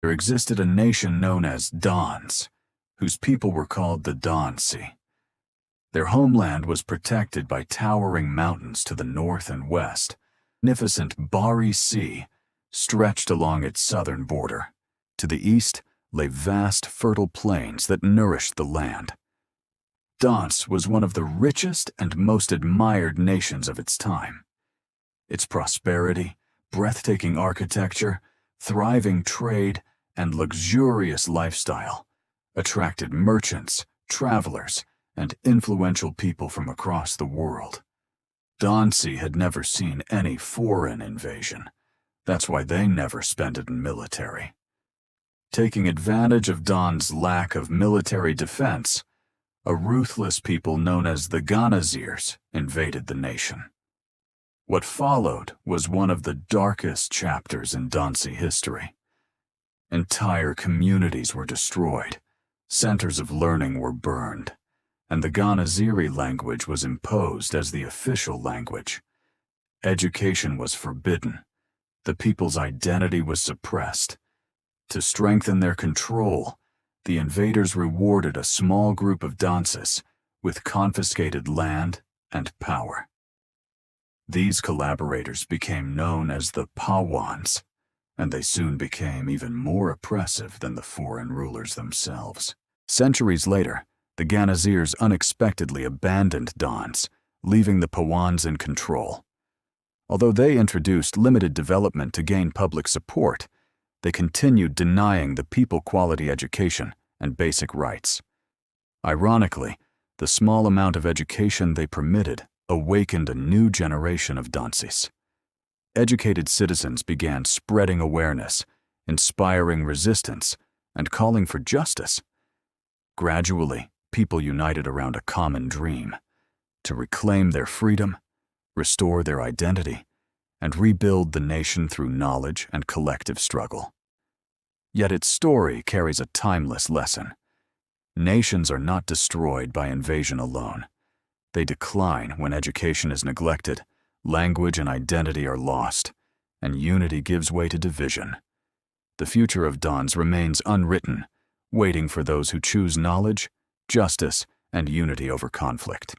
There existed a nation known as Dhans, whose people were called the Dhansi. Their homeland was protected by towering mountains to the north and west. Magnificent Bari Sea stretched along its southern border. To the east lay vast, fertile plains that nourished the land. Dhans was one of the richest and most admired nations of its time. Its prosperity, breathtaking architecture, thriving trade, and luxurious lifestyle attracted merchants, travelers, and influential people from across the world. Dhansi had never seen any foreign invasion. That's why they never spent it in military. Taking advantage of Don's lack of military defense, a ruthless people known as the Ganazirs invaded the nation. What followed was one of the darkest chapters in Dhansi history. Entire communities were destroyed, centers of learning were burned, and the Ganaziri language was imposed as the official language. Education was forbidden. The people's identity was suppressed. To strengthen their control, the invaders rewarded a small group of Dhansis with confiscated land and power. These collaborators became known as the Pawans, and they soon became even more oppressive than the foreign rulers themselves. Centuries later, the Ganazirs unexpectedly abandoned Dhans, leaving the Pawans in control. Although they introduced limited development to gain public support, they continued denying the people quality education and basic rights. Ironically, the small amount of education they permitted awakened a new generation of Dhansis. Educated citizens began spreading awareness, inspiring resistance, and calling for justice. Gradually, people united around a common dream: to reclaim their freedom, restore their identity, and rebuild the nation through knowledge and collective struggle. Yet its story carries a timeless lesson. Nations are not destroyed by invasion alone. They decline when education is neglected, language and identity are lost, and unity gives way to division. The future of Dhans remains unwritten, waiting for those who choose knowledge, justice, and unity over conflict.